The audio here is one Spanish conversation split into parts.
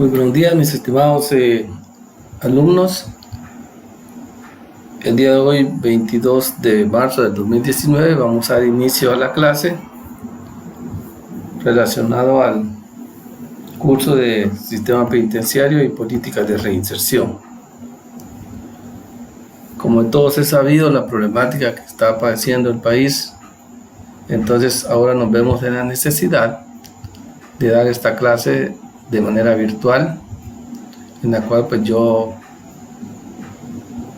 Muy buenos días, mis estimados alumnos. El día de hoy, 22 de marzo del 2019, vamos a dar inicio a la clase relacionado al curso de Sistema Penitenciario y Políticas de Reinserción. Como todos es sabido, la problemática que está padeciendo el país, entonces ahora nos vemos en la necesidad de dar esta clase de manera virtual, en la cual pues yo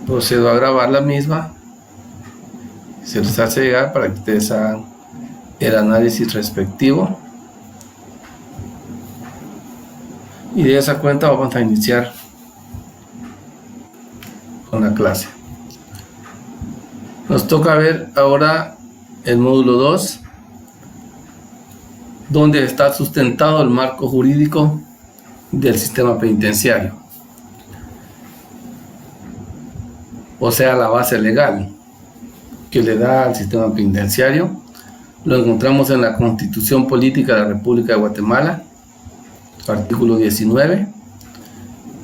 procedo a grabar la misma, se les hace llegar para que ustedes hagan el análisis respectivo, y de esa cuenta vamos a iniciar con la clase. Nos toca ver ahora el módulo 2, donde está sustentado el marco jurídico del sistema penitenciario, o sea, la base legal que le da al sistema penitenciario. Lo encontramos en la Constitución Política de la República de Guatemala, artículo 19,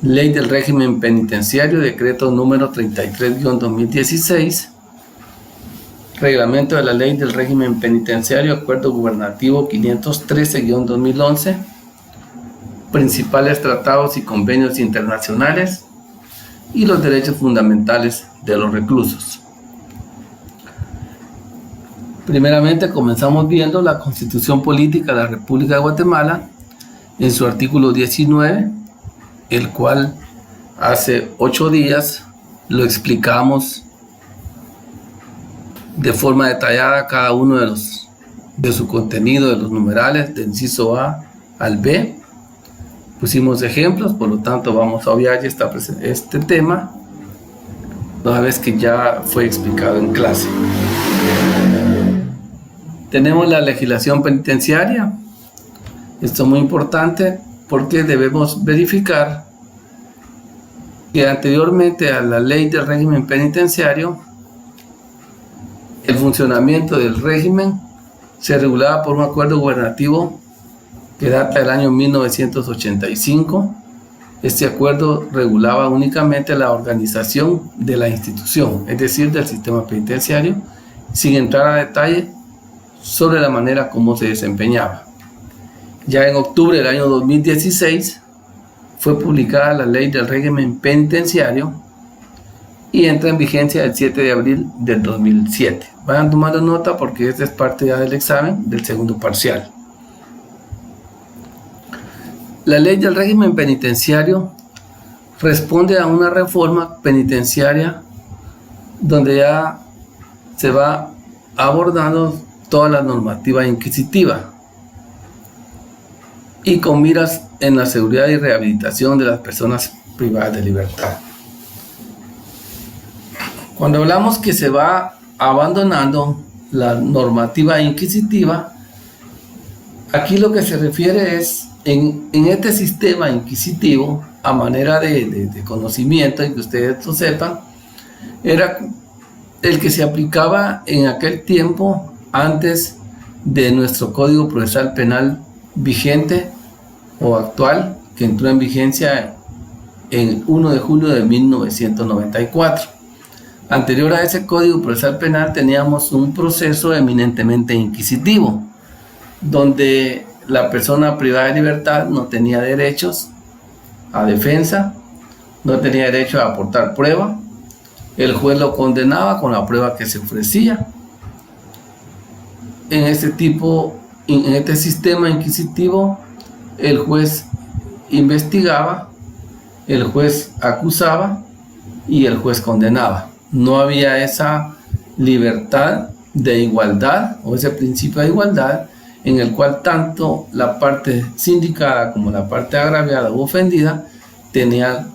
Ley del Régimen Penitenciario, decreto número 33-2016, Reglamento de la Ley del Régimen Penitenciario, Acuerdo Gubernativo 513-2011, principales tratados y convenios internacionales y los derechos fundamentales de los reclusos. Primeramente comenzamos viendo la Constitución Política de la República de Guatemala en su artículo 19, el cual hace 8 días lo explicamos de forma detallada cada uno de su contenido, de los numerales, del inciso A al B. Pusimos ejemplos, por lo tanto vamos a obviar este tema, toda vez que ya fue explicado en clase. Tenemos la legislación penitenciaria. Esto es muy importante porque debemos verificar que anteriormente a la Ley del Régimen Penitenciario, el funcionamiento del régimen se regulaba por un acuerdo gubernativo que data del año 1985. Este acuerdo regulaba únicamente la organización de la institución, es decir, del sistema penitenciario, sin entrar a detalle sobre la manera como se desempeñaba. Ya en octubre del año 2016 fue publicada la Ley del Régimen Penitenciario y entra en vigencia el 7 de abril del 2007. Vayan tomando nota porque esta es parte ya del examen del segundo parcial. La Ley del Régimen Penitenciario responde a una reforma penitenciaria donde ya se va abordando toda la normativa inquisitiva y con miras en la seguridad y rehabilitación de las personas privadas de libertad. Cuando hablamos que se va abandonando la normativa inquisitiva, aquí lo que se refiere es en este sistema inquisitivo, a manera de conocimiento y que ustedes lo sepan, era el que se aplicaba en aquel tiempo antes de nuestro Código Procesal Penal vigente o actual, que entró en vigencia en 1 de julio de 1994. Anterior a ese Código Procesal Penal teníamos un proceso eminentemente inquisitivo, donde la persona privada de libertad no tenía derechos a defensa, no tenía derecho a aportar prueba, el juez lo condenaba con la prueba que se ofrecía. En este sistema inquisitivo, el juez investigaba, el juez acusaba y el juez condenaba. No había esa libertad de igualdad o ese principio de igualdad en el cual tanto la parte sindicada como la parte agraviada u ofendida tenían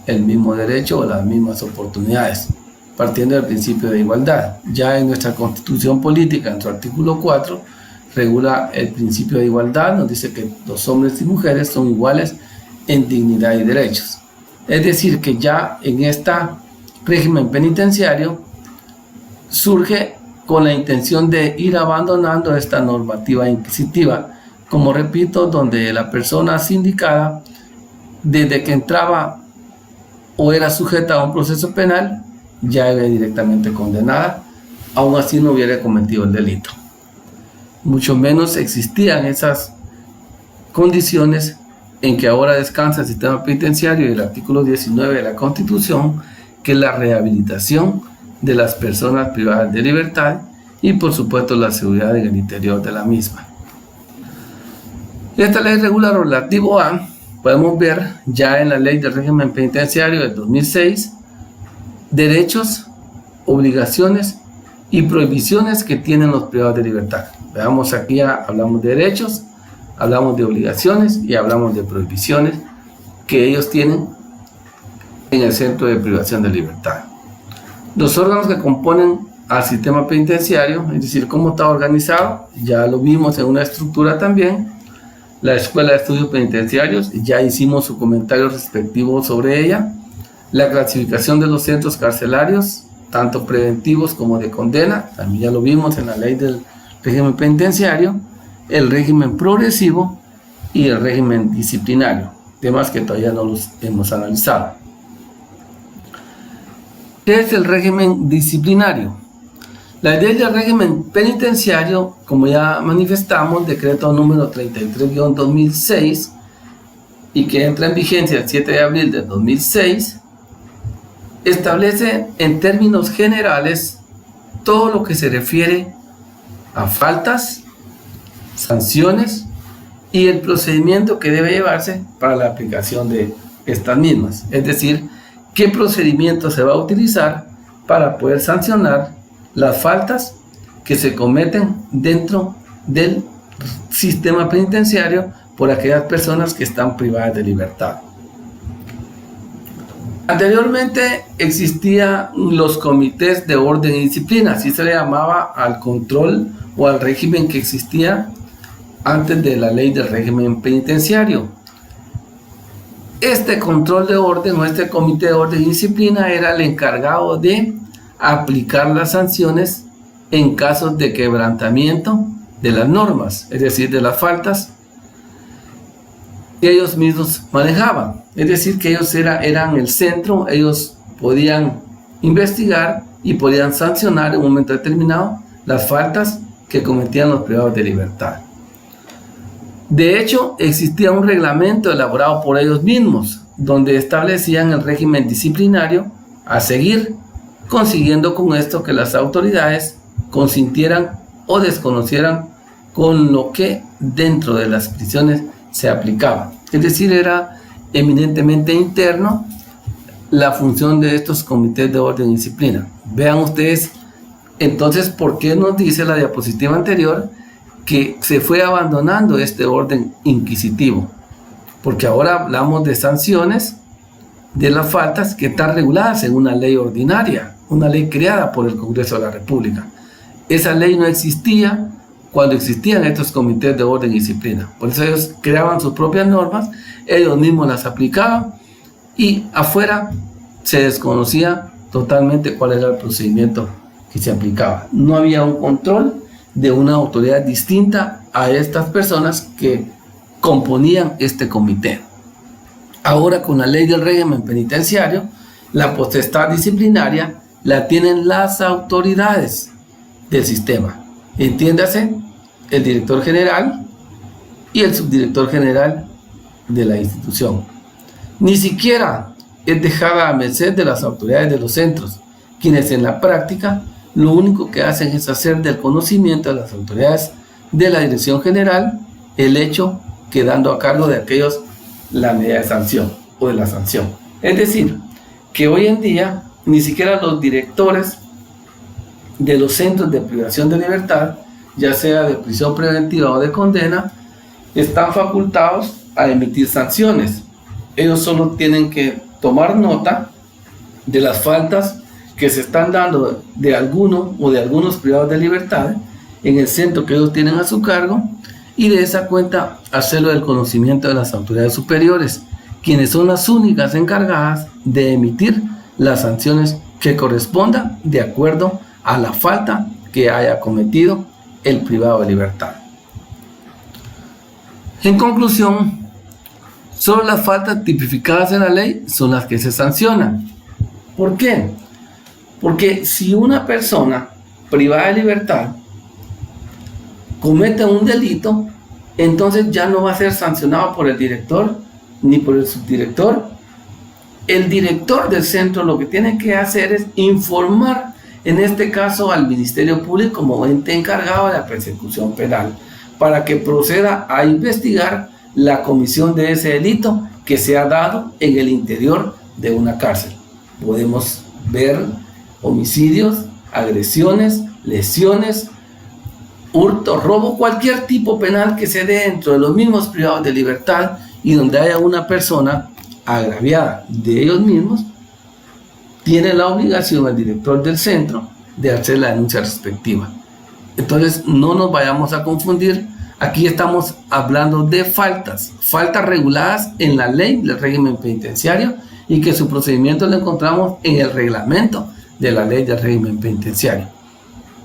el mismo derecho o las mismas oportunidades, partiendo del principio de igualdad. Ya en nuestra Constitución Política, en su artículo 4, regula el principio de igualdad, nos dice que los hombres y mujeres son iguales en dignidad y derechos. Es decir, que ya en este régimen penitenciario surge con la intención de ir abandonando esta normativa inquisitiva, como repito, donde la persona sindicada desde que entraba o era sujeta a un proceso penal, ya era directamente condenada, aún así no hubiera cometido el delito. Mucho menos existían esas condiciones en que ahora descansa el sistema penitenciario y el artículo 19 de la Constitución, que es la rehabilitación de las personas privadas de libertad y por supuesto la seguridad en el interior de la misma. Esta ley regula lo relativo a, podemos ver ya en la ley del régimen penitenciario del 2006, derechos, obligaciones y prohibiciones que tienen los privados de libertad. Veamos aquí, hablamos de derechos, hablamos de obligaciones y hablamos de prohibiciones que ellos tienen en el centro de privación de libertad. Los órganos que componen al sistema penitenciario, es decir, cómo está organizado, ya lo vimos en una estructura también. La Escuela de Estudios Penitenciarios, ya hicimos su comentario respectivo sobre ella. La clasificación de los centros carcelarios, tanto preventivos como de condena, también ya lo vimos en la ley del régimen penitenciario. El régimen progresivo y el régimen disciplinario, temas que todavía no los hemos analizado. ¿Qué es el régimen disciplinario? La ley del régimen penitenciario, como ya manifestamos, decreto número 33-2006, y que entra en vigencia el 7 de abril del 2006, establece en términos generales todo lo que se refiere a faltas, sanciones y el procedimiento que debe llevarse para la aplicación de estas mismas. Es decir, qué procedimiento se va a utilizar para poder sancionar las faltas que se cometen dentro del sistema penitenciario por aquellas personas que están privadas de libertad. Anteriormente existían los comités de orden y disciplina, así se le llamaba al control o al régimen que existía antes de la ley del régimen penitenciario. Este control de orden o este comité de orden y disciplina era el encargado de aplicar las sanciones en casos de quebrantamiento de las normas, es decir, de las faltas que ellos mismos manejaban. Es decir, que ellos eran el centro, ellos podían investigar y podían sancionar en un momento determinado las faltas que cometían los privados de libertad. De hecho, existía un reglamento elaborado por ellos mismos, donde establecían el régimen disciplinario a seguir, consiguiendo con esto que las autoridades consintieran o desconocieran con lo que dentro de las prisiones se aplicaba. Es decir, era eminentemente interno la función de estos comités de orden y disciplina. Vean ustedes, entonces, ¿por qué nos dice la diapositiva anterior que se fue abandonando este orden inquisitivo? Porque ahora hablamos de sanciones de las faltas que están reguladas en una ley ordinaria, una ley creada por el Congreso de la República. Esa ley no existía cuando existían estos comités de orden y disciplina. Por eso ellos creaban sus propias normas, ellos mismos las aplicaban y afuera se desconocía totalmente cuál era el procedimiento que se aplicaba. No había un control de una autoridad distinta a estas personas que componían este comité. Ahora, con la ley del régimen penitenciario, la potestad disciplinaria la tienen las autoridades del sistema. Entiéndase, el director general y el subdirector general de la institución. Ni siquiera es dejada a merced de las autoridades de los centros, quienes en la práctica lo único que hacen es hacer del conocimiento de las autoridades de la dirección general el hecho, quedando a cargo de aquellos la medida de sanción o de la sanción. Es decir, que hoy en día ni siquiera los directores de los centros de privación de libertad, ya sea de prisión preventiva o de condena, están facultados a emitir sanciones. Ellos solo tienen que tomar nota de las faltas que se están dando de alguno o de algunos privados de libertad en el centro que ellos tienen a su cargo, y de esa cuenta hacerlo del conocimiento de las autoridades superiores, quienes son las únicas encargadas de emitir las sanciones que correspondan de acuerdo a la falta que haya cometido el privado de libertad. En conclusión, Solo las faltas tipificadas en la ley son las que se sancionan. ¿Por qué? Porque si una persona privada de libertad comete un delito, entonces ya no va a ser sancionado por el director ni por el subdirector. El director del centro lo que tiene que hacer es informar, en este caso al Ministerio Público como ente encargado de la persecución penal, para que proceda a investigar la comisión de ese delito que se ha dado en el interior de una cárcel. Podemos ver homicidios, agresiones, lesiones, hurto, robo, cualquier tipo penal que se dé dentro de los mismos privados de libertad y donde haya una persona agraviada de ellos mismos, tiene la obligación el director del centro de hacer la denuncia respectiva. Entonces no nos vayamos a confundir, aquí estamos hablando de faltas reguladas en la ley del régimen penitenciario y que su procedimiento lo encontramos en el reglamento de la ley del régimen penitenciario.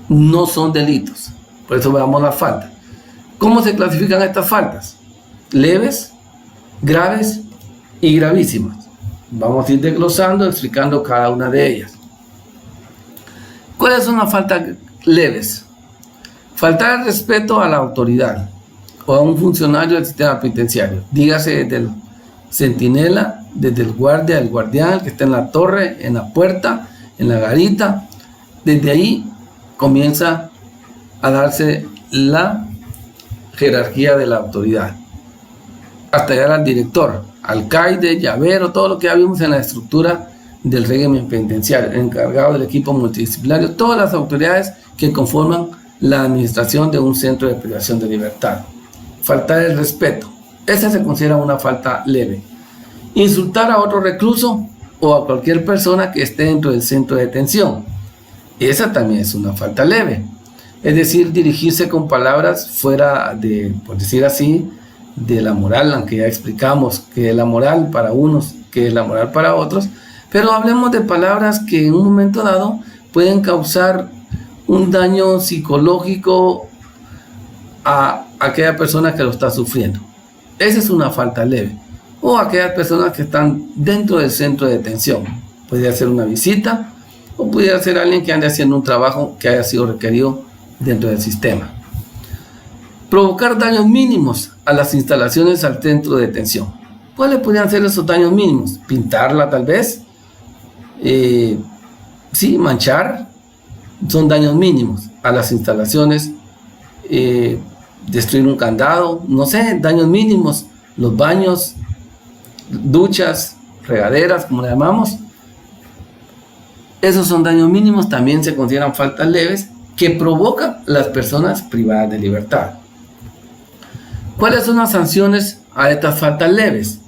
No son delitos, por eso veamos las faltas. ¿Cómo se clasifican estas faltas? Leves, graves y gravísimas. Vamos a ir desglosando, explicando cada una de ellas. ¿Cuáles son las faltas leves? Faltar el respeto a la autoridad o a un funcionario del sistema penitenciario. Dígase desde el centinela, desde el guardia, el guardián, el que está en la torre, en la puerta, en la garita. Desde ahí comienza a darse la jerarquía de la autoridad. Hasta llegar al director, alcaide, llavero, todo lo que ya vimos en la estructura del régimen penitenciario, encargado del equipo multidisciplinario, todas las autoridades que conforman la administración de un centro de privación de libertad. Faltar el respeto, esa se considera una falta leve. Insultar a otro recluso o a cualquier persona que esté dentro del centro de detención, esa también es una falta leve. Es decir, dirigirse con palabras fuera de, por decir así, de la moral, aunque ya explicamos que es la moral para unos, que es la moral para otros, pero hablemos de palabras que en un momento dado pueden causar un daño psicológico a aquella persona que lo está sufriendo. Esa es una falta leve. O aquellas personas que están dentro del centro de detención. Podría ser una visita o pudiera ser alguien que ande haciendo un trabajo que haya sido requerido dentro del sistema. Provocar daños mínimos a las instalaciones al centro de detención. ¿Cuáles podrían ser esos daños mínimos? Pintarla tal vez. Sí, manchar. Son daños mínimos a las instalaciones. Destruir un candado. No sé, daños mínimos. Los baños, duchas, regaderas, como le llamamos. Esos son daños mínimos. También se consideran faltas leves que provocan las personas privadas de libertad. ¿Cuáles son las sanciones a estas faltas leves?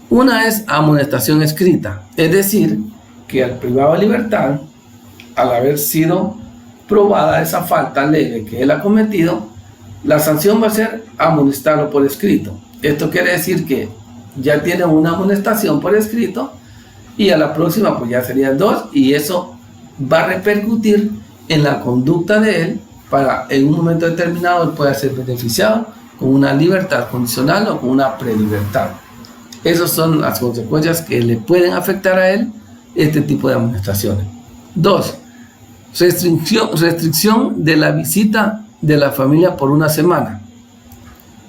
Una es amonestación escrita, es decir, que al privado de libertad, al haber sido probada esa falta leve que él ha cometido, la sanción va a ser amonestarlo por escrito. Esto quiere decir que ya tiene una amonestación por escrito y a la próxima pues ya serían 2 y eso va a repercutir en la conducta de él para en un momento determinado él pueda ser beneficiado con una libertad condicional o con una prelibertad. Esas son las consecuencias que le pueden afectar a él este tipo de amonestaciones. 2. Restricción de la visita de la familia por una semana.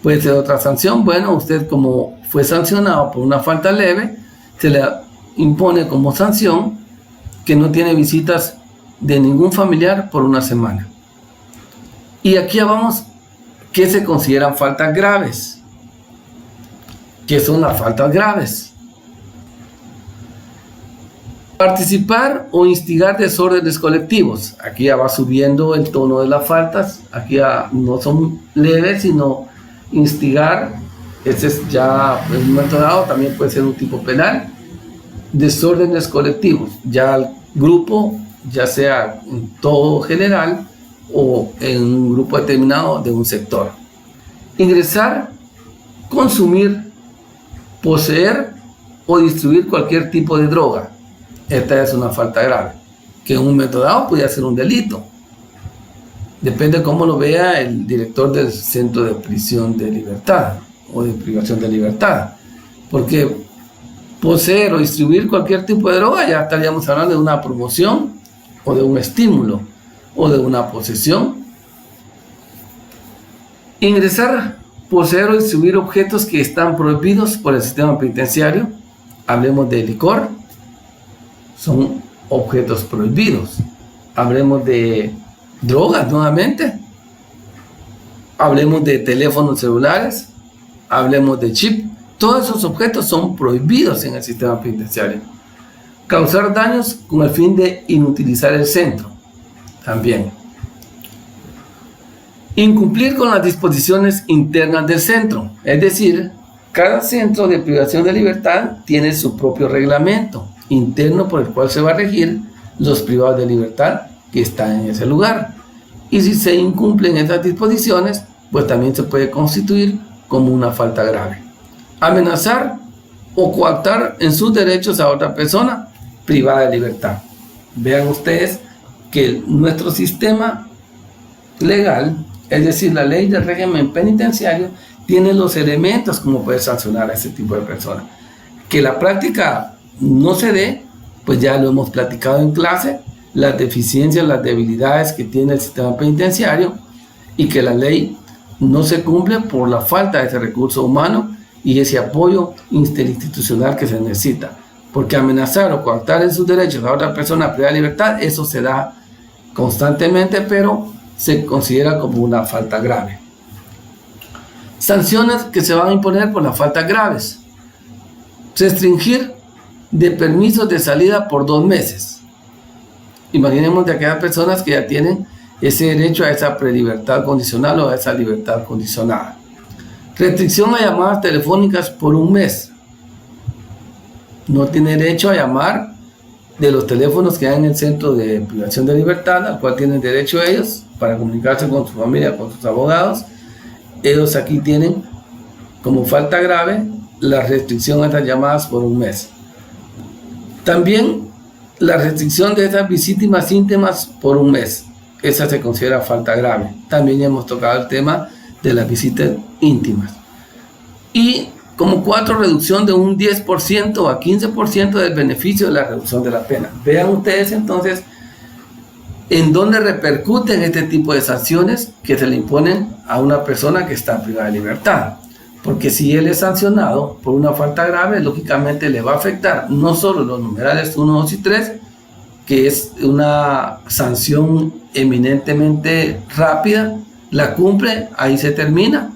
Puede ser otra sanción. Bueno, usted como fue sancionado por una falta leve, se le impone como sanción que no tiene visitas de ningún familiar por una semana. Y aquí ya vamos, ¿qué se consideran faltas graves? ¿Qué son las faltas graves? Participar o instigar desórdenes colectivos. Aquí ya va subiendo el tono de las faltas. Aquí ya no son leves, sino instigar. Ese es ya en un momento dado, también puede ser un tipo penal. Desórdenes colectivos. Ya el grupo, ya sea en todo general o en un grupo determinado de un sector. Ingresar, consumir, poseer o distribuir cualquier tipo de droga. Esta es una falta grave, que en un momento dado podría ser un delito. Depende de cómo lo vea el director del centro de prisión de libertad o de privación de libertad. porque poseer o distribuir cualquier tipo de droga ya estaríamos hablando de una promoción o de un estímulo o de una posesión. Ingresar, poseer o distribuir objetos que están prohibidos por el sistema penitenciario. Hablemos de licor, son objetos prohibidos. Hablemos de drogas nuevamente. Hablemos de teléfonos celulares. Hablemos de chip. Todos esos objetos son prohibidos en el sistema penitenciario. Causar daños con el fin de inutilizar el centro. También. Incumplir con las disposiciones internas del centro. Es decir, cada centro de privación de libertad tiene su propio reglamento interno por el cual se va a regir los privados de libertad que están en ese lugar. Y si se incumplen esas disposiciones, pues también se puede constituir como una falta grave. Amenazar o coartar en sus derechos a otra persona privada de libertad. Vean ustedes que nuestro sistema legal, es decir, la ley del régimen penitenciario, tiene los elementos como poder sancionar a ese tipo de personas. Que la práctica no se dé, pues ya lo hemos platicado en clase, las deficiencias, las debilidades que tiene el sistema penitenciario, y que la ley no se cumple por la falta de ese recurso humano y ese apoyo interinstitucional que se necesita. Porque amenazar o coartar en sus derechos a otra persona privada de libertad, eso se da constantemente, pero se considera como una falta grave. Sanciones que se van a imponer por las faltas graves. Restringir de permisos de salida por 2 meses. Imaginemos de aquellas personas que ya tienen ese derecho a esa prelibertad condicional o a esa libertad condicionada. Restricción a llamadas telefónicas por 1 mes. No tiene derecho a llamar de los teléfonos que hay en el centro de privación de libertad, al cual tienen derecho ellos para comunicarse con su familia, con sus abogados. Ellos aquí tienen como falta grave la restricción a estas llamadas por 1 mes. También la restricción de esas visitas íntimas por 1 mes. Esa se considera falta grave. También ya hemos tocado el tema de las visitas íntimas. Y como 4, reducción de un 10% a 15% del beneficio de la reducción de la pena. Vean ustedes entonces en dónde repercuten este tipo de sanciones que se le imponen a una persona que está privada de libertad. Porque si él es sancionado por una falta grave, lógicamente le va a afectar no solo los numerales 1, 2 y 3, que es una sanción eminentemente rápida, la cumple, ahí se termina,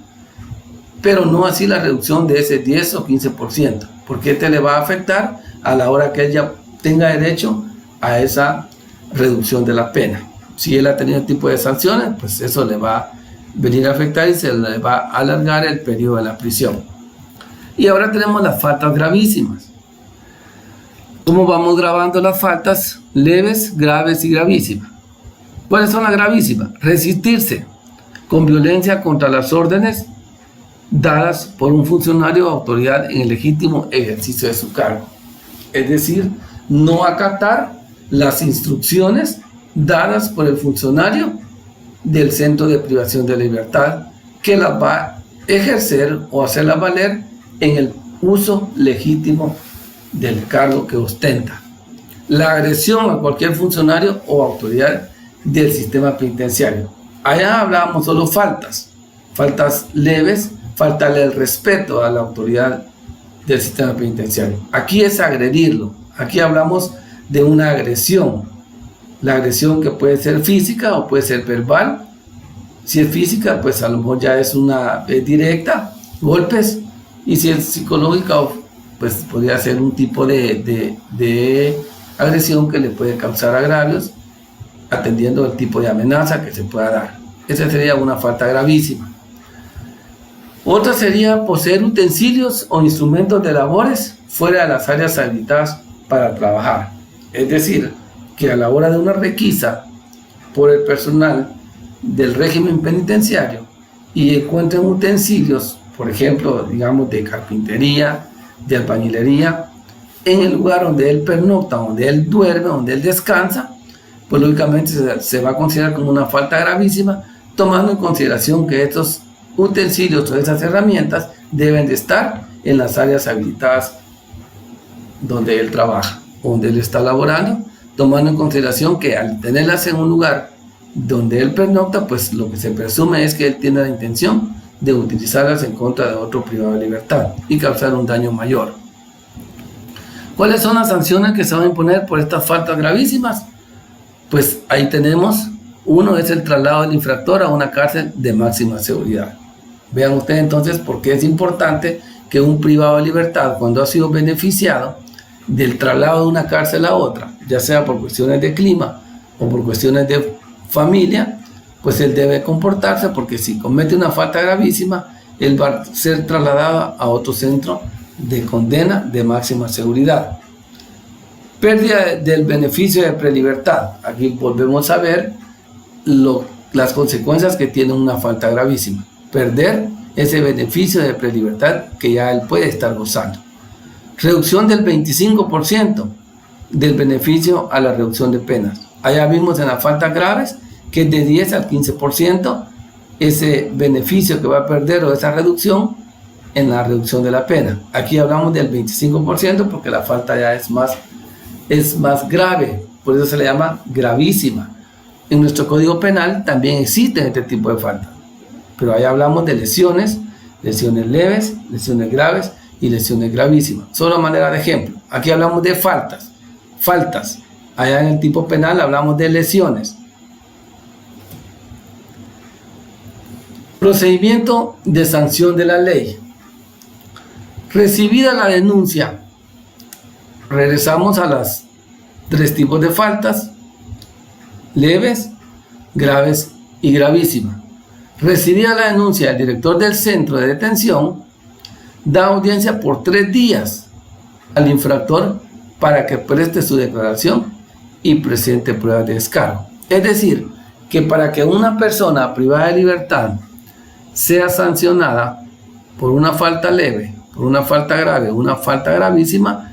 pero no así la reducción de ese 10 o 15%, porque este le va a afectar a la hora que ella tenga derecho a esa reducción de la pena. Si él ha tenido tipo de sanciones, pues eso le va a venir a afectar y se le va a alargar el periodo de la prisión. Y ahora tenemos las faltas gravísimas. ¿Cómo vamos grabando las faltas leves, graves y gravísimas? ¿Cuáles son las gravísimas? Resistirse con violencia contra las órdenes dadas por un funcionario o autoridad en el legítimo ejercicio de su cargo. Es decir, no acatar las instrucciones dadas por el funcionario del centro de privación de libertad, que las va a ejercer o hacerlas valer en el uso legítimo del cargo que ostenta. La agresión a cualquier funcionario o autoridad del sistema penitenciario. Allá hablábamos solo faltas leves, faltarle el respeto a la autoridad del sistema penitenciario. Aquí es agredirlo. Aquí hablamos de una agresión. La agresión que puede ser física o puede ser verbal. Si es física, pues a lo mejor ya es una directa, golpes. Y si es psicológica, pues podría ser un tipo de agresión que le puede causar agravios, atendiendo el tipo de amenaza que se pueda dar. Esa sería una falta gravísima. Otra sería poseer utensilios o instrumentos de labores fuera de las áreas habilitadas para trabajar. Es decir, que a la hora de una requisa por el personal del régimen penitenciario y encuentren utensilios, por ejemplo, digamos de carpintería, de albañilería, en el lugar donde él pernocta, donde él duerme, donde él descansa, pues lógicamente se va a considerar como una falta gravísima, tomando en consideración que estos utensilios o esas herramientas deben de estar en las áreas habilitadas donde él trabaja, donde él está laborando, tomando en consideración que al tenerlas en un lugar donde él pernocta, pues lo que se presume es que él tiene la intención de utilizarlas en contra de otro privado de libertad y causar un daño mayor. ¿Cuáles son las sanciones que se van a imponer por estas faltas gravísimas? Pues ahí tenemos, uno es el traslado del infractor a una cárcel de máxima seguridad. Vean ustedes entonces por qué es importante que un privado de libertad, cuando ha sido beneficiado del traslado de una cárcel a otra, ya sea por cuestiones de clima o por cuestiones de familia, pues él debe comportarse, porque si comete una falta gravísima, él va a ser trasladado a otro centro de condena de máxima seguridad. Pérdida del beneficio de prelibertad. Aquí volvemos a ver las consecuencias que tiene una falta gravísima. Perder ese beneficio de prelibertad que ya él puede estar gozando. Reducción del 25% del beneficio a la reducción de penas. Allá vimos en las faltas graves que es de 10 al 15% ese beneficio que va a perder o esa reducción en la reducción de la pena. Aquí hablamos del 25% porque la falta ya es más grave, por eso se le llama gravísima. En nuestro Código Penal también existe este tipo de faltas, pero ahí hablamos de lesiones leves, lesiones graves y lesiones gravísimas. Solo a manera de ejemplo, aquí hablamos de faltas. Allá en el tipo penal hablamos de lesiones. Procedimiento de sanción de la ley. Recibida la denuncia, regresamos a las 3 tipos de faltas: leves, graves y gravísimas. Recibida la denuncia, el director del centro de detención da audiencia por 3 días al infractor para que preste su declaración y presente pruebas de descargo. Es decir, que para que una persona privada de libertad sea sancionada por una falta leve, por una falta grave, una falta gravísima,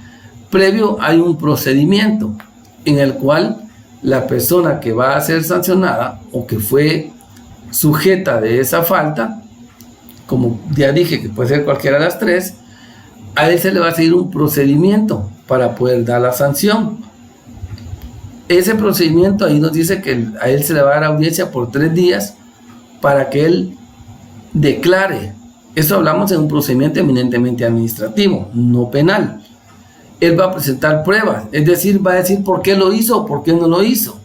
previo hay un procedimiento en el cual la persona que va a ser sancionada o que fue sujeta de esa falta, como ya dije que puede ser cualquiera de las 3, a él se le va a seguir un procedimiento para poder dar la sanción. Ese procedimiento ahí nos dice que a él se le va a dar audiencia por 3 días para que él declare. Esto hablamos de un procedimiento eminentemente administrativo, no penal. Él va a presentar pruebas, es decir, va a decir por qué lo hizo o por qué no lo hizo,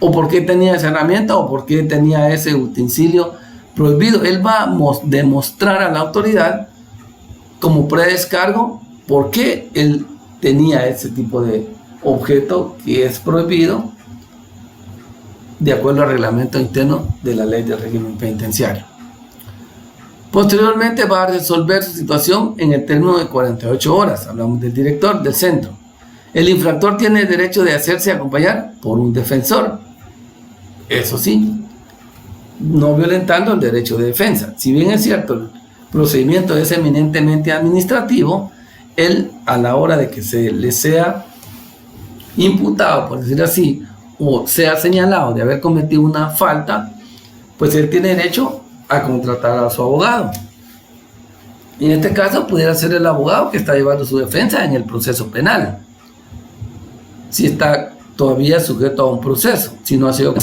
o por qué tenía esa herramienta o por qué tenía ese utensilio prohibido. Él va a demostrar a la autoridad como prueba de descargo por qué él tenía ese tipo de objeto que es prohibido de acuerdo al reglamento interno de la ley de régimen penitenciario. Posteriormente va a resolver su situación en el término de 48 horas. Hablamos del director del centro. El infractor tiene el derecho de hacerse acompañar por un defensor. Eso sí, no violentando el derecho de defensa. Si bien es cierto, el procedimiento es eminentemente administrativo, él, a la hora de que se le sea imputado, por decir así, o sea señalado de haber cometido una falta, pues él tiene derecho a contratar a su abogado. En este caso pudiera ser el abogado que está llevando su defensa en el proceso penal, si está todavía sujeto a un proceso. Si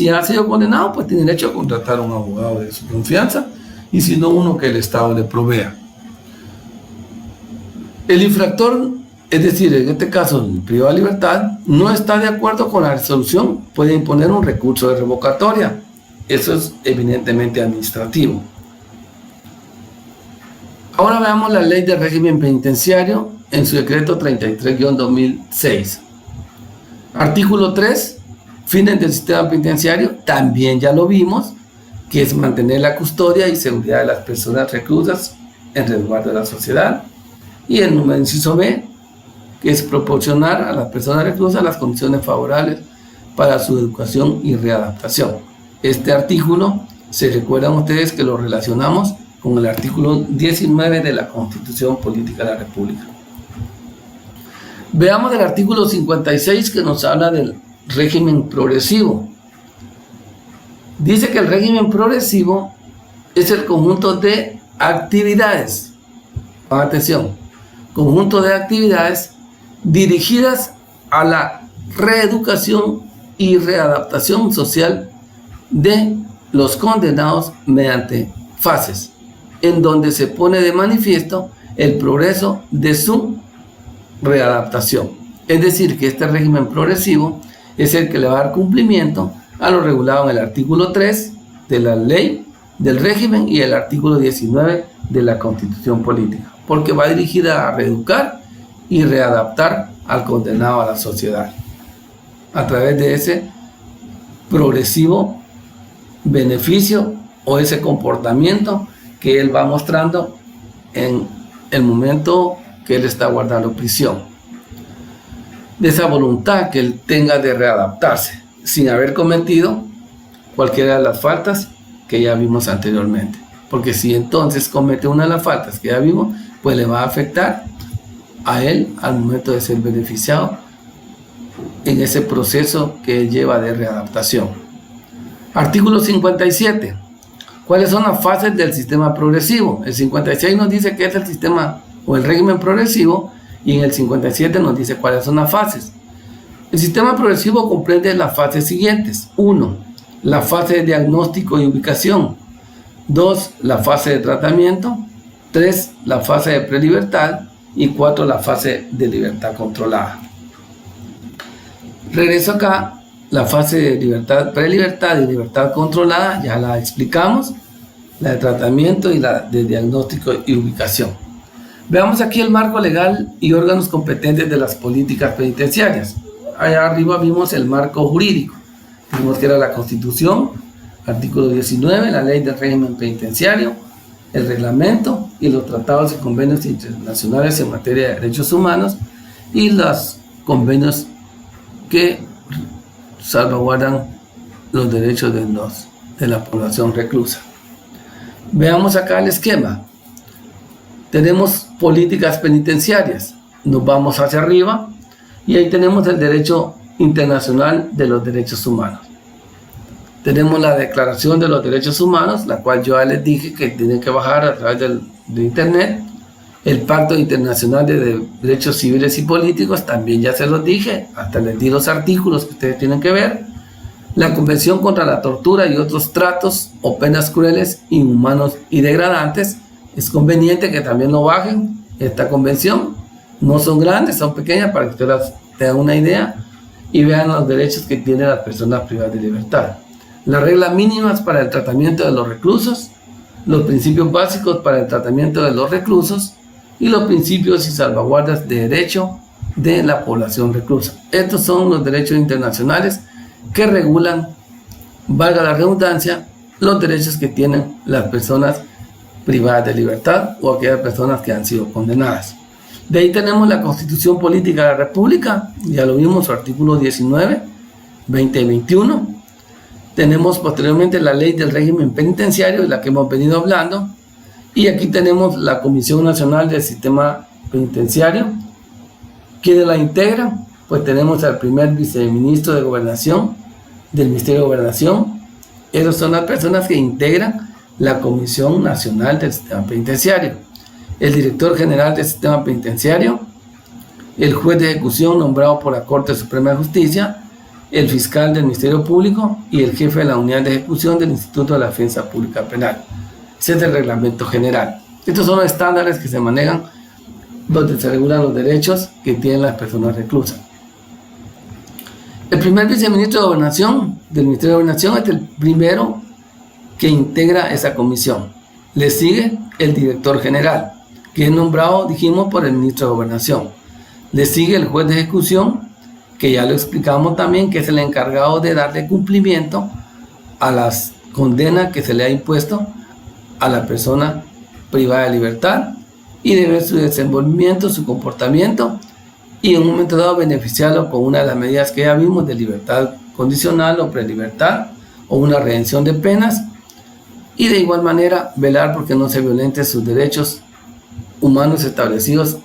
ha sido condenado, pues tiene derecho a contratar a un abogado de su confianza, y si no, uno que el Estado le provea. El infractor, es decir, en este caso el privado de libertad, no está de acuerdo con la resolución, puede imponer un recurso de revocatoria. Eso es evidentemente administrativo. Ahora veamos la ley de régimen penitenciario en su decreto 33-2006. Artículo 3, fines del sistema penitenciario, también ya lo vimos, que es mantener la custodia y seguridad de las personas reclusas en resguardo de la sociedad. Y el número inciso B, que es proporcionar a las personas reclusas las condiciones favorables para su educación y readaptación. Este artículo, se recuerdan ustedes que lo relacionamos con el artículo 19 de la Constitución Política de la República. Veamos el artículo 56, que nos habla del régimen progresivo. Dice que el régimen progresivo es el conjunto de actividades, atención, conjunto de actividades dirigidas a la reeducación y readaptación social de los condenados mediante fases, en donde se pone de manifiesto el progreso de su readaptación. Es decir, que este régimen progresivo es el que le va a dar cumplimiento a lo regulado en el artículo 3 de la ley del régimen y el artículo 19 de la Constitución Política, porque va dirigida a reeducar y readaptar al condenado a la sociedad a través de ese progresivo beneficio o ese comportamiento que él va mostrando en el momento que él está guardando prisión, de esa voluntad que él tenga de readaptarse sin haber cometido cualquiera de las faltas que ya vimos anteriormente, porque si entonces comete una de las faltas que ya vimos, pues le va a afectar a él al momento de ser beneficiado en ese proceso que él lleva de readaptación. Artículo 57. ¿Cuáles son las fases del sistema progresivo? El 56 nos dice que es el sistema o el régimen progresivo, y en el 57 nos dice cuáles son las fases. El sistema progresivo comprende las fases siguientes: 1. La fase de diagnóstico y ubicación. 2. La fase de tratamiento. 3. La fase de prelibertad. Y 4. La fase de libertad controlada. Regreso acá. La fase de libertad, prelibertad y libertad controlada ya la explicamos, la de tratamiento y la de diagnóstico y ubicación. Veamos aquí el marco legal y órganos competentes de las políticas penitenciarias. Allá arriba vimos el marco jurídico. Vimos que era la Constitución, artículo 19, la ley del régimen penitenciario, el reglamento y los tratados y convenios internacionales en materia de derechos humanos y los convenios que salvaguardan los derechos de la población reclusa. Veamos acá el esquema. Tenemos políticas penitenciarias, nos vamos hacia arriba y ahí tenemos el derecho internacional de los derechos humanos. Tenemos la Declaración de los Derechos Humanos, la cual yo ya les dije que tienen que bajar a través de internet. El Pacto Internacional de Derechos Civiles y Políticos, también ya se los dije, hasta les di los artículos que ustedes tienen que ver. La Convención contra la Tortura y otros tratos o penas crueles, inhumanos y degradantes. Es conveniente que también lo bajen, esta convención. No son grandes, son pequeñas, para que ustedes tengan una idea y vean los derechos que tienen las personas privadas de libertad. Las reglas mínimas para el tratamiento de los reclusos, los principios básicos para el tratamiento de los reclusos, y los principios y salvaguardas de derecho de la población reclusa. Estos son los derechos internacionales que regulan, valga la redundancia, los derechos que tienen las personas privadas de libertad o aquellas personas que han sido condenadas. De ahí tenemos la Constitución Política de la República, ya lo vimos, su artículo 19, 20 y 21. Tenemos posteriormente la Ley del Régimen Penitenciario, de la que hemos venido hablando. Y aquí tenemos la Comisión Nacional del Sistema Penitenciario. ¿Quiénes la integran? Pues tenemos al primer viceministro de Gobernación, del Ministerio de Gobernación. Esas son las personas que integran la Comisión Nacional del Sistema Penitenciario. El director general del Sistema Penitenciario, el juez de ejecución nombrado por la Corte Suprema de Justicia, el fiscal del Ministerio Público y el jefe de la unidad de ejecución del Instituto de la Defensa Pública Penal. Ese es el reglamento general. Estos son los estándares que se manejan donde se regulan los derechos que tienen las personas reclusas. El primer viceministro de Gobernación del Ministerio de Gobernación es el primero que integra esa comisión. Le sigue el director general, que es nombrado, dijimos, por el ministro de Gobernación. Le sigue el juez de ejecución, que ya lo explicamos también, que es el encargado de darle cumplimiento a las condenas que se le ha impuesto a la persona privada de libertad y de ver su desenvolvimiento, su comportamiento y en un momento dado beneficiarlo con una de las medidas que ya vimos de libertad condicional o prelibertad o una redención de penas, y de igual manera velar porque no se violenten sus derechos humanos establecidos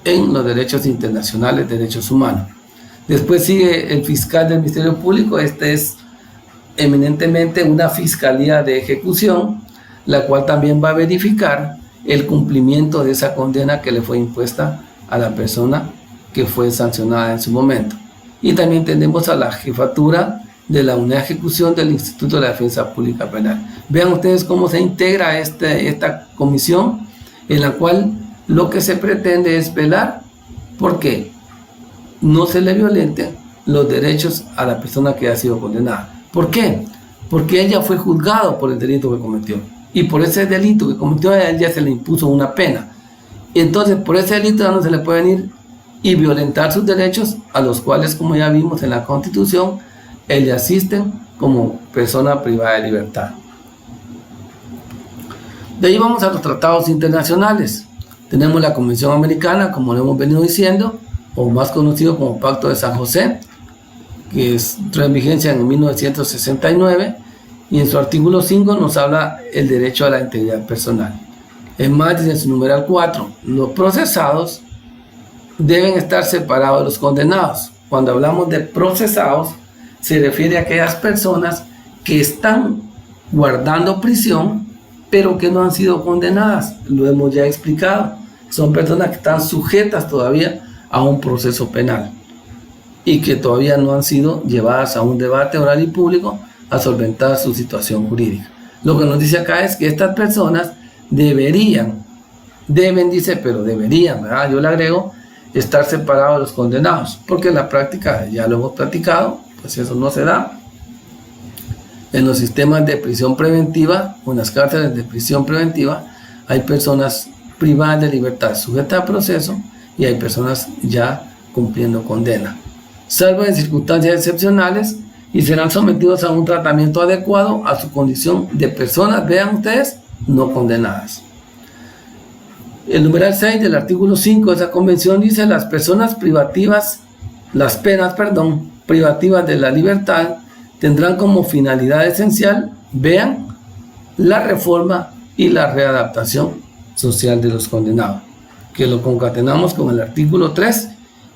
en los derechos internacionales de derechos humanos. Después sigue el fiscal del Ministerio Público. Este es eminentemente una fiscalía de ejecución, la cual también va a verificar el cumplimiento de esa condena que le fue impuesta a la persona que fue sancionada en su momento. Y también tenemos a la jefatura de la unidad de ejecución del Instituto de la Defensa Pública Penal. Vean ustedes cómo se integra esta comisión, en la cual lo que se pretende es velar porque no se le violenten los derechos a la persona que ha sido condenada. ¿Por qué? Porque ella fue juzgado por el delito que cometió, y por ese delito que cometió a él ya se le impuso una pena. Entonces, por ese delito ya no se le puede venir y violentar sus derechos, a los cuales, como ya vimos en la Constitución, le asisten como persona privada de libertad. De ahí vamos a los tratados internacionales. Tenemos la Convención Americana, como lo hemos venido diciendo, o más conocido como Pacto de San José, que entró en vigencia en 1969, y en su artículo 5 nos habla el derecho a la integridad personal. Es más, dice en su numeral 4, los procesados deben estar separados de los condenados. Cuando hablamos de procesados, se refiere a aquellas personas que están guardando prisión, pero que no han sido condenadas. Lo hemos ya explicado. Son personas que están sujetas todavía a un proceso penal y que todavía no han sido llevadas a un debate oral y público a solventar su situación jurídica. Lo que nos dice acá es que estas personas deberían, ¿verdad? Yo le agrego, estar separados de los condenados, porque en la práctica, ya lo hemos platicado, pues eso no se da. En los sistemas de prisión preventiva, o en las cárceles de prisión preventiva, hay personas privadas de libertad sujetas a proceso, y hay personas ya cumpliendo condena, salvo en circunstancias excepcionales, y serán sometidos a un tratamiento adecuado a su condición de personas, vean ustedes, no condenadas. El numeral 6 del artículo 5 de esa convención dice: las penas privativas de la libertad tendrán como finalidad esencial, vean, la reforma y la readaptación social de los condenados, que lo concatenamos con el artículo 3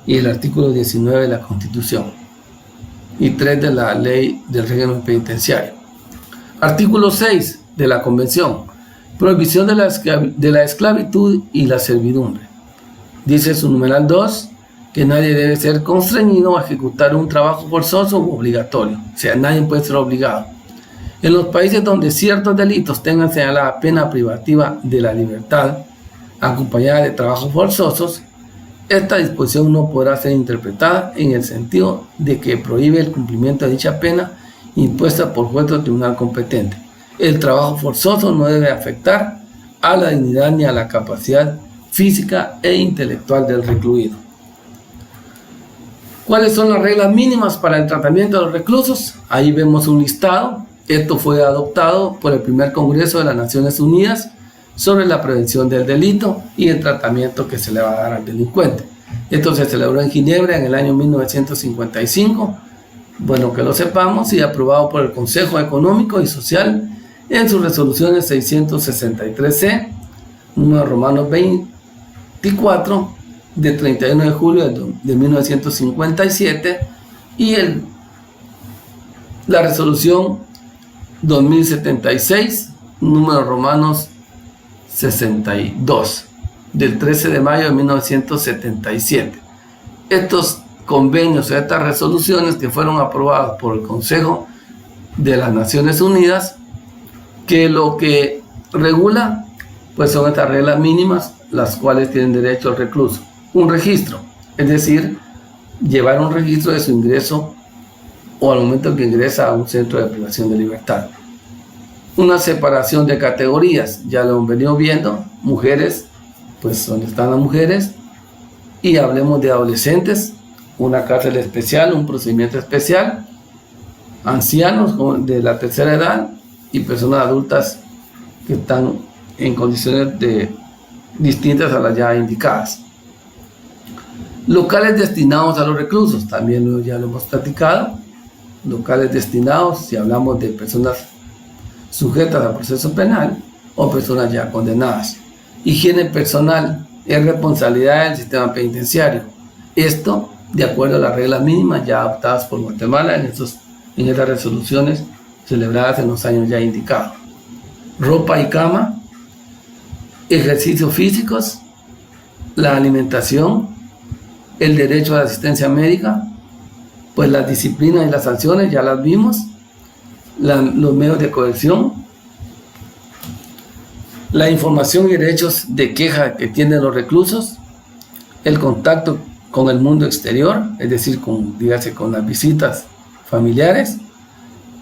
y el artículo 19 de la Constitución y 3 de la Ley del Régimen Penitenciario. Artículo 6 de la Convención: prohibición de la esclavitud y la servidumbre. Dice su numeral 2 que nadie debe ser constreñido a ejecutar un trabajo forzoso u obligatorio, o sea, nadie puede ser obligado. En los países donde ciertos delitos tengan señalada pena privativa de la libertad acompañada de trabajos forzosos, esta disposición no podrá ser interpretada en el sentido de que prohíbe el cumplimiento de dicha pena impuesta por juez o tribunal competente. El trabajo forzoso no debe afectar a la dignidad ni a la capacidad física e intelectual del recluido. ¿Cuáles son las reglas mínimas para el tratamiento de los reclusos? Ahí vemos un listado. Esto fue adoptado por el primer Congreso de las Naciones Unidas sobre la prevención del delito y el tratamiento que se le va a dar al delincuente. Esto se celebró en Ginebra en el año 1955, bueno que lo sepamos, y aprobado por el Consejo Económico y Social en sus resoluciones 663C, número romano 24, de 31 de julio de 1957, y la resolución 2076, número romanos 62, del 13 de mayo de 1977. Estos convenios, estas resoluciones que fueron aprobadas por el Consejo de las Naciones Unidas, que lo que regula, pues son estas reglas mínimas, las cuales tienen derecho al recluso. Un registro, es decir, llevar un registro de su ingreso o al momento que ingresa a un centro de privación de libertad. Una separación de categorías, ya lo hemos venido viendo, mujeres, pues donde están las mujeres, y hablemos de adolescentes, una cárcel especial, un procedimiento especial, ancianos de la tercera edad y personas adultas que están en condiciones distintas a las ya indicadas. Locales destinados a los reclusos, también ya lo hemos platicado. Locales destinados, si hablamos de personas sujetas a proceso penal o personas ya condenadas. Higiene personal es responsabilidad del sistema penitenciario. Esto de acuerdo a las reglas mínimas ya adoptadas por Guatemala en estas resoluciones celebradas en los años ya indicados. Ropa y cama ejercicios físicos, la alimentación, el derecho a la asistencia médica, pues las disciplinas y las sanciones ya las vimos, los medios de coerción, la información y derechos de queja que tienen los reclusos, el contacto con el mundo exterior, es decir, con las visitas familiares,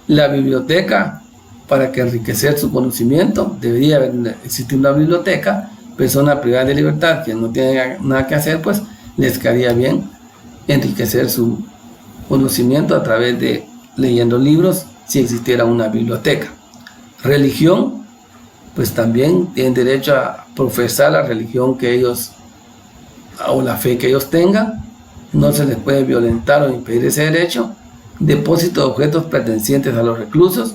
la biblioteca para que enriquecer su conocimiento, debería existir una biblioteca, persona privada de libertad que no tiene nada que hacer, pues les quedaría bien enriquecer su conocimiento a través de leyendo libros si existiera una biblioteca. Religión, pues también tienen derecho a profesar la religión que ellos o la fe que ellos tengan, no se les puede violentar o impedir ese derecho. Depósito de objetos pertenecientes a los reclusos,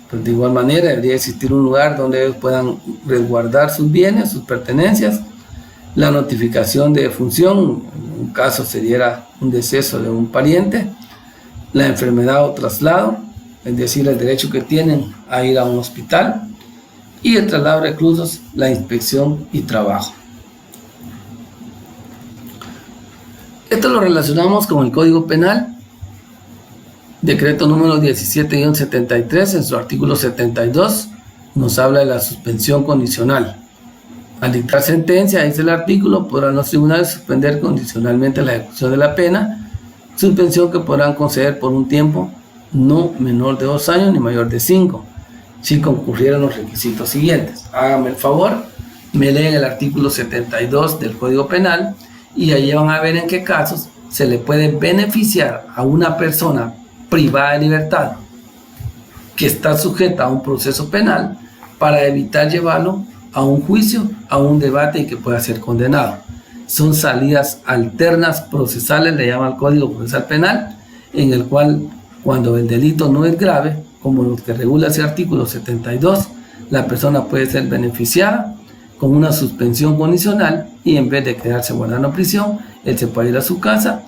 pues de igual manera debería existir un lugar donde ellos puedan resguardar sus bienes, sus pertenencias. La notificación de defunción, en un caso se diera un deceso de un pariente, la enfermedad o traslado, es decir, el derecho que tienen a ir a un hospital, y el traslado de reclusos, la inspección y trabajo. Esto lo relacionamos con el Código Penal, decreto número 17-73, en su artículo 72, nos habla de la suspensión condicional. Al dictar sentencia, dice el artículo, podrán los tribunales suspender condicionalmente la ejecución de la pena, suspensión que podrán conceder por un tiempo no menor de 2 años ni mayor de 5, si concurrieran los requisitos siguientes. Háganme el favor, me leen el artículo 72 del Código Penal y ahí van a ver en qué casos se le puede beneficiar a una persona privada de libertad que está sujeta a un proceso penal para evitar llevarlo a un juicio, a un debate y que pueda ser condenado. Son salidas alternas procesales, le llama el Código Procesal Penal, en el cual cuando el delito no es grave, como lo que regula ese artículo 72, la persona puede ser beneficiada con una suspensión condicional y en vez de quedarse guardando en prisión, él se puede ir a su casa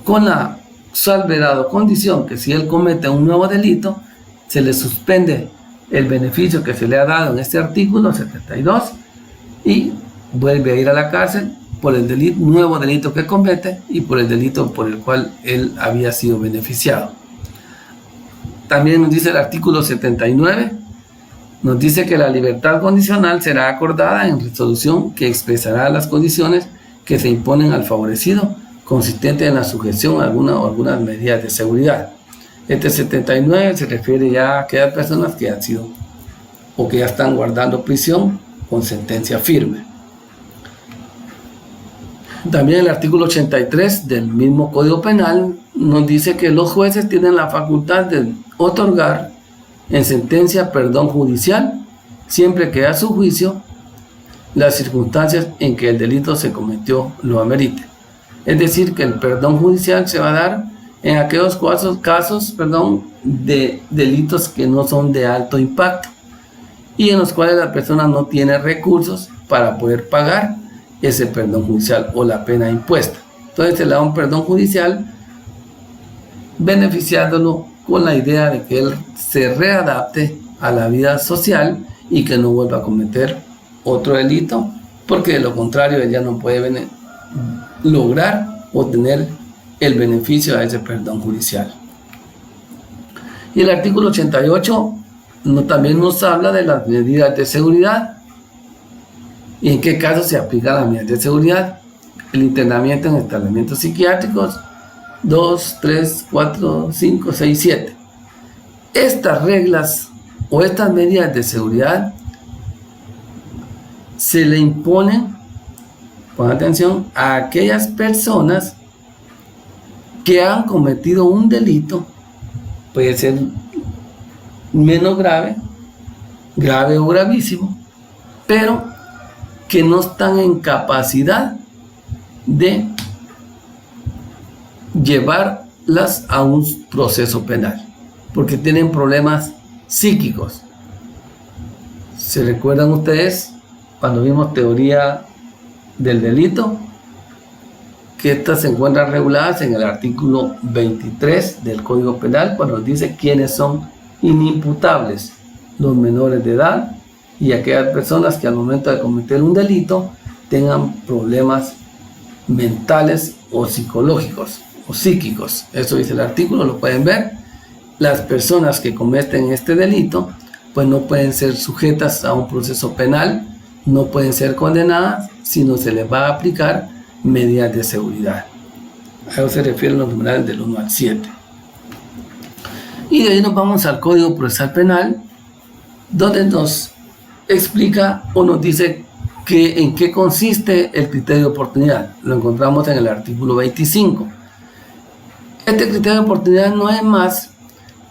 con la salvedad o condición que si él comete un nuevo delito, se le suspende el beneficio que se le ha dado en este artículo 72 y vuelve a ir a la cárcel por el nuevo delito que comete y por el delito por el cual él había sido beneficiado. También nos dice el artículo 79, nos dice que la libertad condicional será acordada en resolución que expresará las condiciones que se imponen al favorecido, consistente en la sujeción a algunas medidas de seguridad. Este 79 se refiere ya a aquellas personas que han sido o que ya están guardando prisión con sentencia firme. También el artículo 83 del mismo Código Penal nos dice que los jueces tienen la facultad de otorgar en sentencia perdón judicial siempre que a su juicio las circunstancias en que el delito se cometió lo ameriten. Es decir, que el perdón judicial se va a dar en aquellos casos de delitos que no son de alto impacto y en los cuales la persona no tiene recursos para poder pagar ese perdón judicial o la pena impuesta. Entonces se le da un perdón judicial beneficiándolo con la idea de que él se readapte a la vida social y que no vuelva a cometer otro delito, porque de lo contrario él ya no puede lograr obtener el beneficio a ese perdón judicial. Y el artículo 88 también nos habla de las medidas de seguridad y en qué casos se aplican las medidas de seguridad. El internamiento en establecimientos psiquiátricos 2, 3, 4, 5, 6, 7. Estas reglas o estas medidas de seguridad se le imponen, pongan atención, a aquellas personas que han cometido un delito, puede ser menos grave, grave o gravísimo, pero que no están en capacidad de llevarlas a un proceso penal, porque tienen problemas psíquicos. ¿Se recuerdan ustedes cuando vimos teoría del delito? Que estas se encuentran reguladas en el artículo 23 del Código Penal, cuando nos dice quiénes son inimputables: los menores de edad, y aquellas personas que al momento de cometer un delito tengan problemas mentales o psicológicos o psíquicos. Eso dice el artículo, lo pueden ver. Las personas que cometen este delito pues no pueden ser sujetas a un proceso penal, no pueden ser condenadas, sino se les va a aplicar medidas de seguridad. A eso se refieren los numerales del 1 al 7. Y de ahí nos vamos al Código Procesal Penal, donde nos explica o nos dice que en qué consiste el criterio de oportunidad. Lo encontramos en el artículo 25. Este criterio de oportunidad no es más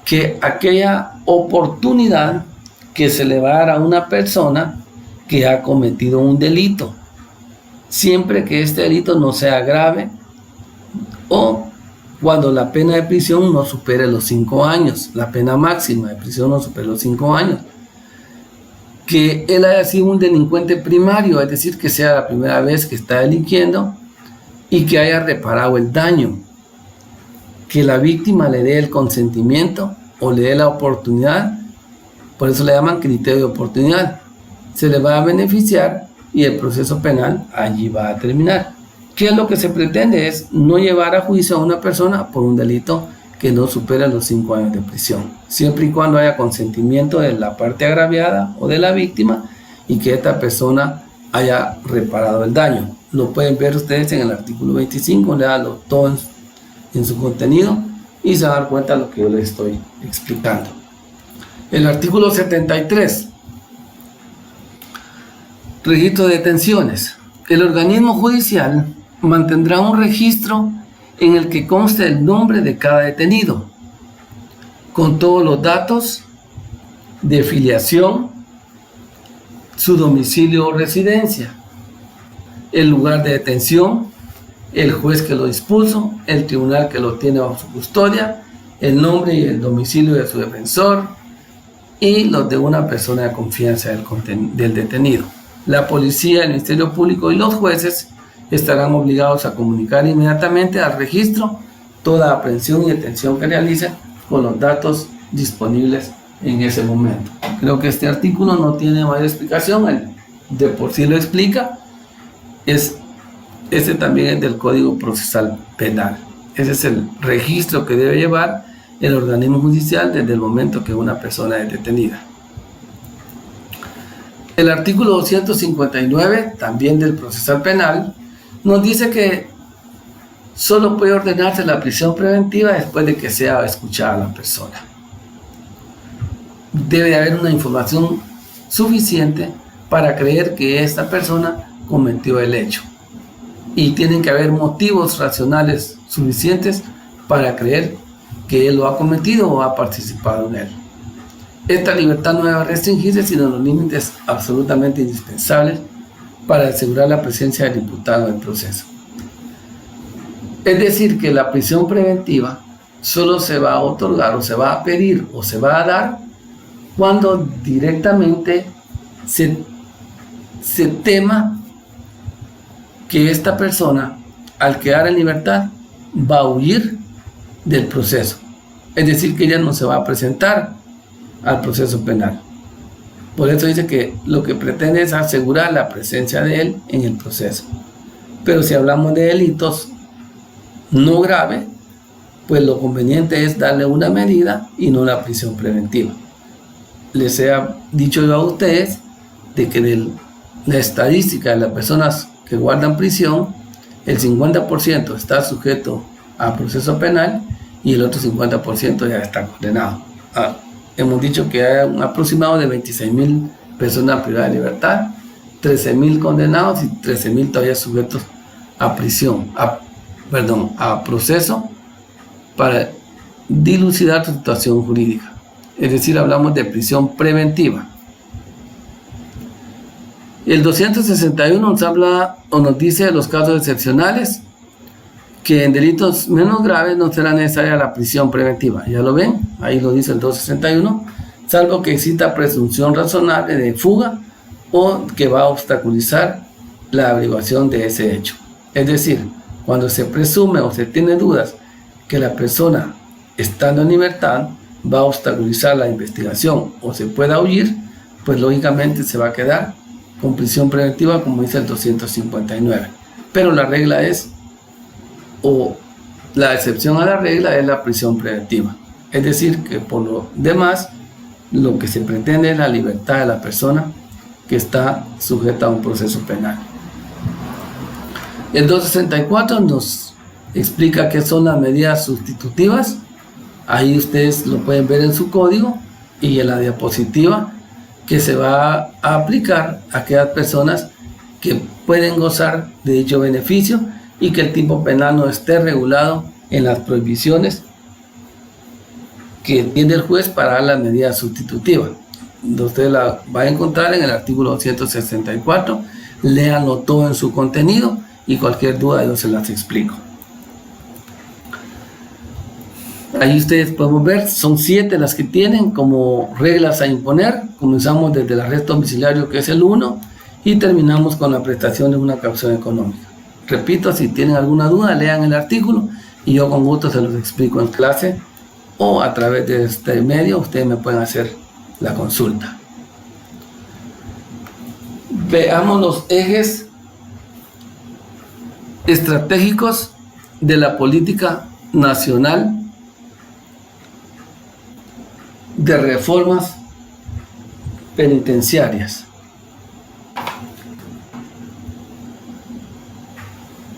que aquella oportunidad que se le va a dar a una persona que ha cometido un delito, siempre que este delito no sea grave o cuando la pena de prisión no supere los 5 años, la pena máxima de prisión no supere los 5 años. Que él haya sido un delincuente primario, es decir, que sea la primera vez que está delinquiendo y que haya reparado el daño. Que la víctima le dé el consentimiento o le dé la oportunidad, por eso le llaman criterio de oportunidad. Se le va a beneficiar y el proceso penal allí va a terminar. ¿Qué es lo que se pretende? Es no llevar a juicio a una persona por un delito que no supera los 5 años de prisión, siempre y cuando haya consentimiento de la parte agraviada o de la víctima y que esta persona haya reparado el daño. Lo pueden ver ustedes en el artículo 25, léalo todo en su contenido y se van a dar cuenta de lo que yo les estoy explicando. El artículo 73, registro de detenciones. El organismo judicial mantendrá un registro en el que conste el nombre de cada detenido, con todos los datos de filiación, su domicilio o residencia, el lugar de detención, el juez que lo dispuso, el tribunal que lo tiene bajo su custodia, el nombre y el domicilio de su defensor y los de una persona de confianza del detenido. La policía, el Ministerio Público y los jueces estarán obligados a comunicar inmediatamente al registro toda aprehensión y detención que realicen con los datos disponibles en ese momento. Creo que este artículo no tiene mayor explicación, él de por sí lo explica. Este también es del Código Procesal Penal. Ese es el registro que debe llevar el organismo judicial desde el momento que una persona es detenida. El artículo 259, también del Procesal Penal, nos dice que solo puede ordenarse la prisión preventiva después de que sea escuchada la persona. Debe haber una información suficiente para creer que esta persona cometió el hecho. Y tienen que haber motivos racionales suficientes para creer que él lo ha cometido o ha participado en él. Esta libertad no debe restringirse sino en los límites absolutamente indispensables para asegurar la presencia del imputado en el proceso. Es decir, que la prisión preventiva solo se va a otorgar o se va a pedir o se va a dar cuando directamente se tema que esta persona, al quedar en libertad, va a huir del proceso. Es decir, que ella no se va a presentar al proceso penal. Por eso dice que lo que pretende es asegurar la presencia de él en el proceso. Pero si hablamos de delitos no graves, pues lo conveniente es darle una medida y no la prisión preventiva. Les he dicho yo a ustedes de que de la estadística de las personas que guardan prisión, el 50% está sujeto a proceso penal y el otro 50% ya está condenado. Hemos dicho que hay un aproximado de 26,000 personas privadas de libertad, 13,000 condenados y 13,000 todavía sujetos a a proceso para dilucidar su situación jurídica. Es decir, hablamos de prisión preventiva. El 261 nos habla o nos dice de los casos excepcionales que en delitos menos graves no será necesaria la prisión preventiva. Ya lo ven, ahí lo dice el 261, salvo que exista presunción razonable de fuga o que va a obstaculizar la averiguación de ese hecho. Es decir, cuando se presume o se tiene dudas que la persona, estando en libertad, va a obstaculizar la investigación o se pueda huir, pues lógicamente se va a quedar con prisión preventiva, como dice el 259. Pero la regla es, o la excepción a la regla es la prisión preventiva. Es decir, que por lo demás, lo que se pretende es la libertad de la persona que está sujeta a un proceso penal. El 264 nos explica qué son las medidas sustitutivas. Ahí ustedes lo pueden ver en su código y en la diapositiva, que se va a aplicar a aquellas personas que pueden gozar de dicho beneficio y que el tipo penal no esté regulado en las prohibiciones que tiene el juez para dar la medida sustitutiva. Usted la va a encontrar en el artículo 264. Léanlo todo en su contenido y cualquier duda yo se las explico. Ahí ustedes pueden ver, son 7 las que tienen como reglas a imponer. Comenzamos desde el arresto domiciliario, que es el 1, y terminamos con la prestación de una caución económica. Repito, si tienen alguna duda, lean el artículo y yo con gusto se los explico en clase, o a través de este medio ustedes me pueden hacer la consulta. Veamos los ejes estratégicos de la política nacional de reformas penitenciarias.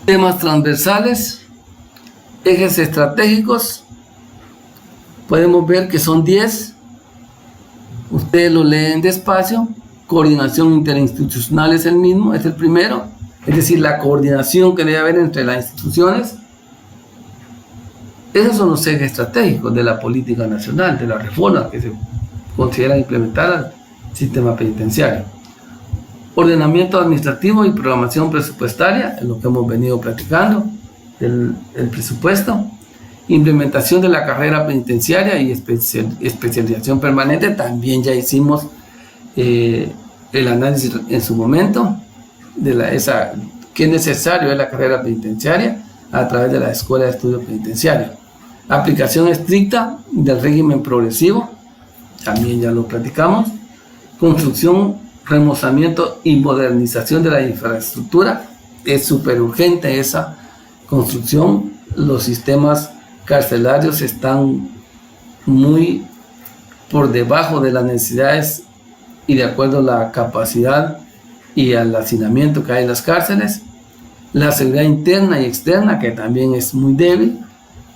Temas transversales, ejes estratégicos, podemos ver que son 10. Ustedes lo leen despacio. Coordinación interinstitucional es el mismo, es el primero, es decir, la coordinación que debe haber entre las instituciones. Esos son los ejes estratégicos de la política nacional, de la reforma que se considera implementar al sistema penitenciario. Ordenamiento administrativo y programación presupuestaria, es lo que hemos venido platicando, el presupuesto. Implementación de la carrera penitenciaria y especialización permanente, también ya hicimos el análisis en su momento de qué necesario es la carrera penitenciaria a través de la Escuela de Estudio Penitenciario. Aplicación estricta del régimen progresivo, también ya lo platicamos. Construcción, remozamiento y modernización de la infraestructura, es súper urgente esa construcción. Los sistemas carcelarios están muy por debajo de las necesidades y de acuerdo a la capacidad y al hacinamiento que hay en las cárceles. La seguridad interna y externa, que también es muy débil.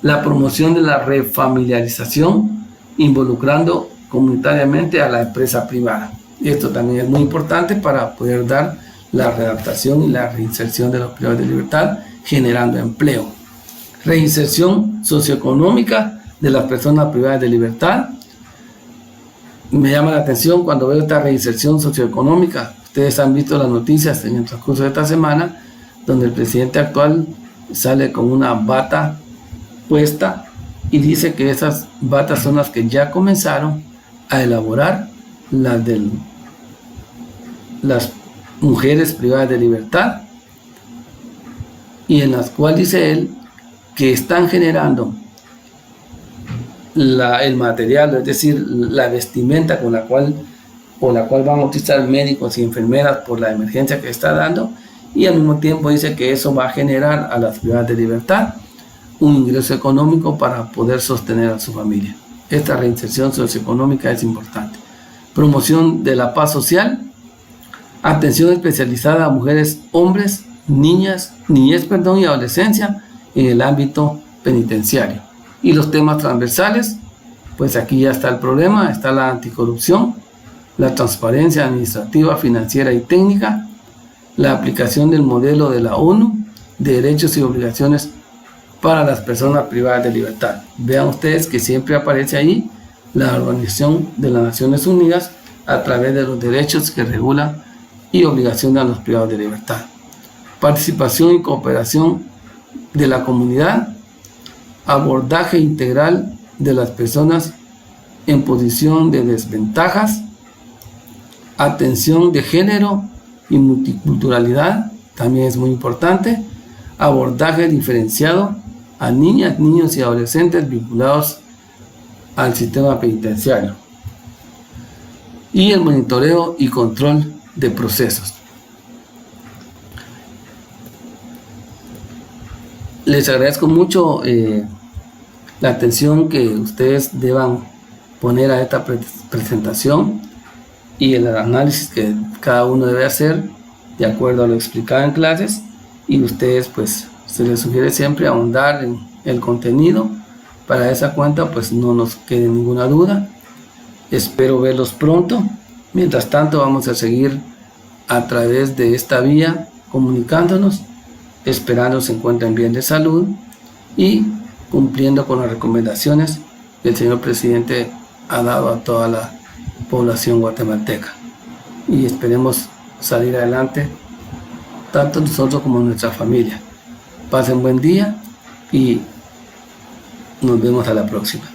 La promoción de la refamiliarización, involucrando comunitariamente a la empresa privada. Esto también es muy importante para poder dar la readaptación y la reinserción de los privados de libertad, generando empleo. Reinserción socioeconómica de las personas privadas de libertad. Me llama la atención cuando veo esta reinserción socioeconómica. Ustedes han visto las noticias en el transcurso de esta semana, donde el presidente actual sale con una bata puesta y dice que esas batas son las que ya comenzaron a elaborar las mujeres privadas de libertad, y en las cuales dice él que están generando el material, es decir, la vestimenta por la cual van a utilizar médicos y enfermeras por la emergencia que está dando, y al mismo tiempo dice que eso va a generar a las privadas de libertad un ingreso económico para poder sostener a su familia. Esta reinserción socioeconómica es importante. Promoción de la paz social, atención especializada a mujeres, hombres, niñez y adolescencia en el ámbito penitenciario. Y los temas transversales, pues aquí ya está el problema, está la anticorrupción, la transparencia administrativa, financiera y técnica, la aplicación del modelo de la ONU de derechos y obligaciones para las personas privadas de libertad. Vean ustedes que siempre aparece ahí la Organización de las Naciones Unidas a través de los derechos que regulan y obligaciones a los privados de libertad. Participación y cooperación de la comunidad, abordaje integral de las personas en posición de desventajas, atención de género y multiculturalidad, también es muy importante, abordaje diferenciado a niñas, niños y adolescentes vinculados al sistema penitenciario. y el monitoreo y control de procesos. Les agradezco mucho la atención que ustedes deban poner a esta presentación y el análisis que cada uno debe hacer de acuerdo a lo explicado en clases, y ustedes pues se les sugiere siempre ahondar en el contenido. Para esa cuenta pues no nos quede ninguna duda. Espero verlos pronto. Mientras tanto vamos a seguir a través de esta vía comunicándonos, esperando se encuentren bien de salud y cumpliendo con las recomendaciones que el señor presidente ha dado a toda la población guatemalteca, y esperemos salir adelante tanto nosotros como nuestra familia. Pasen buen día y nos vemos a la próxima.